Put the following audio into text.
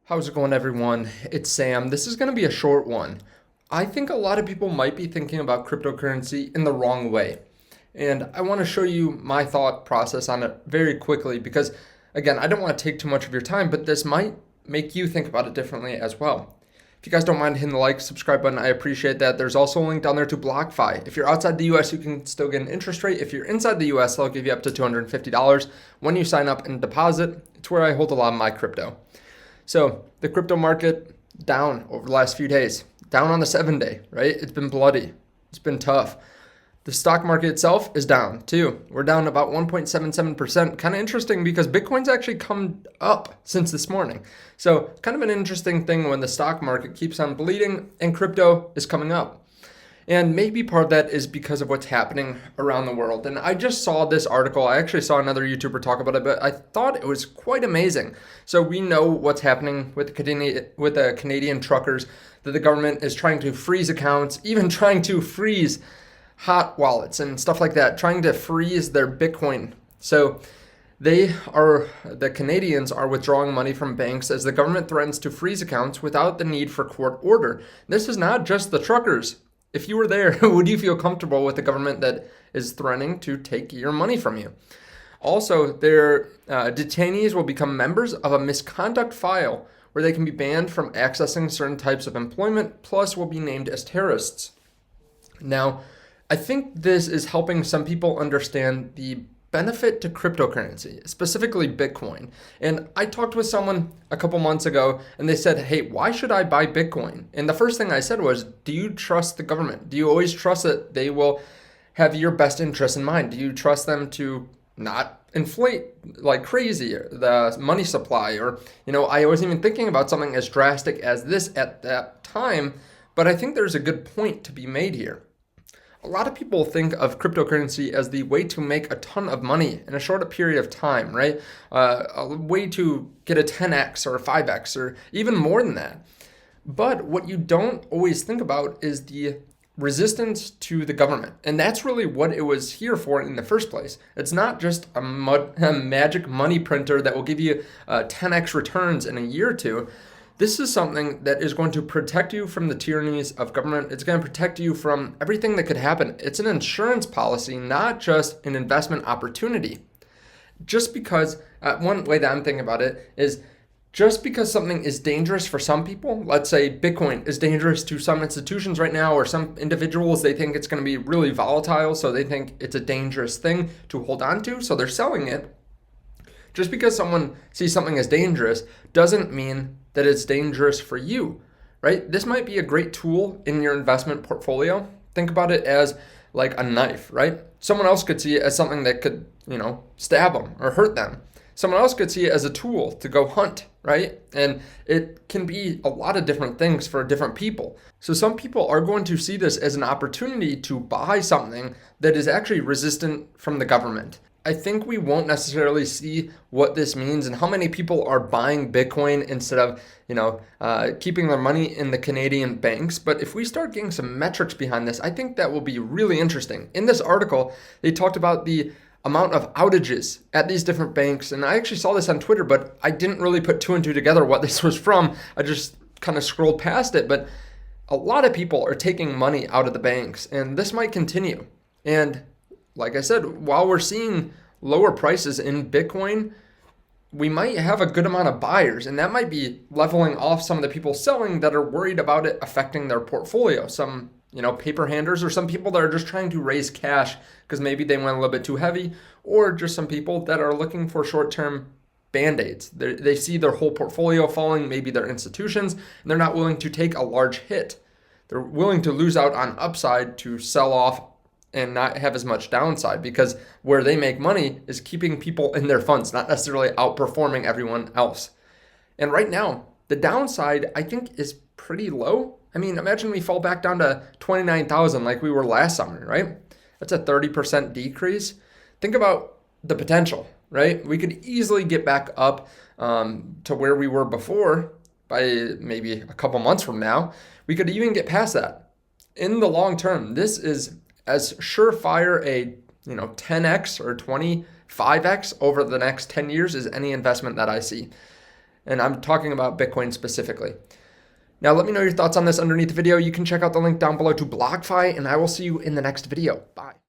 How's it going, everyone? It's Sam. This is going to be a short one. I think a lot of people might be thinking about cryptocurrency in the wrong way. And I want to show you my thought process on it very quickly because, again, I don't want to take too much of your time, but this might make you think about it differently as well. If you guys don't mind hitting the like, subscribe button, I appreciate that. There's also a link down there to BlockFi. If you're outside the US, you can still get an interest rate. If you're inside the US, they'll give you up to $250 when you sign up and deposit. It's where I hold a lot of my crypto. So the crypto market down over the last few days, down on the 7 day, right? It's been bloody. It's been tough. The stock market itself is down too. We're down about 1.77%. Kind of interesting because Bitcoin's actually come up since this morning. So kind of an interesting thing when the stock market keeps on bleeding and crypto is coming up. And maybe part of that is because of what's happening around the world. And I just saw this article. I actually saw another YouTuber talk about it, but I thought it was quite amazing. So we know what's happening with the Canadian truckers, that the government is trying to freeze accounts, even trying to freeze hot wallets and stuff like that, trying to freeze their Bitcoin. So the Canadians are withdrawing money from banks as the government threatens to freeze accounts without the need for court order. This is not just the truckers. If you were there, would you feel comfortable with the government that is threatening to take your money from you? Also, their detainees will become members of a misconduct file where they can be banned from accessing certain types of employment, plus will be named as terrorists. Now, I think this is helping some people understand the benefit to cryptocurrency, specifically Bitcoin. And I talked with someone a couple months ago and they said, hey, why should I buy Bitcoin? And the first thing I said was, do you trust the government? Do you always trust that they will have your best interest in mind? Do you trust them to not inflate like crazy the money supply? Or, I wasn't even thinking about something as drastic as this at that time, but I think there's a good point to be made here. A lot of people think of cryptocurrency as the way to make a ton of money in a short period of time, right? A way to get a 10x or a 5x or even more than that. But what you don't always think about is the resistance to the government. And that's really what it was here for in the first place. It's not just a magic money printer that will give you 10x returns in a year or two. This is something that is going to protect you from the tyrannies of government. It's going to protect you from everything that could happen. It's an insurance policy, not just an investment opportunity. Just because, one way that I'm thinking about it is just because something is dangerous for some people, let's say Bitcoin is dangerous to some institutions right now, or some individuals, they think it's going to be really volatile, so they think it's a dangerous thing to hold on to, so they're selling it. Just because someone sees something as dangerous doesn't mean that it's dangerous for you, right? This might be a great tool in your investment portfolio. Think about it as like a knife, right? Someone else could see it as something that could, stab them or hurt them. Someone else could see it as a tool to go hunt, right? And it can be a lot of different things for different people. So some people are going to see this as an opportunity to buy something that is actually resistant from the government. I think we won't necessarily see what this means and how many people are buying Bitcoin instead of, keeping their money in the Canadian banks. But if we start getting some metrics behind this, I think that will be really interesting. In this article, they talked about the amount of outages at these different banks. And I actually saw this on Twitter, but I didn't really put two and two together what this was from. I just kind of scrolled past it. But a lot of people are taking money out of the banks, and this might continue. And like I said, while we're seeing lower prices in Bitcoin, we might have a good amount of buyers, and that might be leveling off some of the people selling that are worried about it affecting their portfolio. Some, paper handlers, or some people that are just trying to raise cash because maybe they went a little bit too heavy, or just some people that are looking for short-term band-aids. They see their whole portfolio falling, maybe their institutions, and they're not willing to take a large hit. They're willing to lose out on upside to sell off and not have as much downside, because where they make money is keeping people in their funds, not necessarily outperforming everyone else. And right now, the downside, I think, is pretty low. I mean, imagine we fall back down to 29,000 like we were last summer, right? That's a 30% decrease. Think about the potential, right? We could easily get back up to where we were before by maybe a couple months from now. We could even get past that. In the long term, this is as surefire a 10x or 25x over the next 10 years as any investment that I see. And I'm talking about Bitcoin specifically. Now, let me know your thoughts on this underneath the video. You can check out the link down below to BlockFi, and I will see you in the next video. Bye.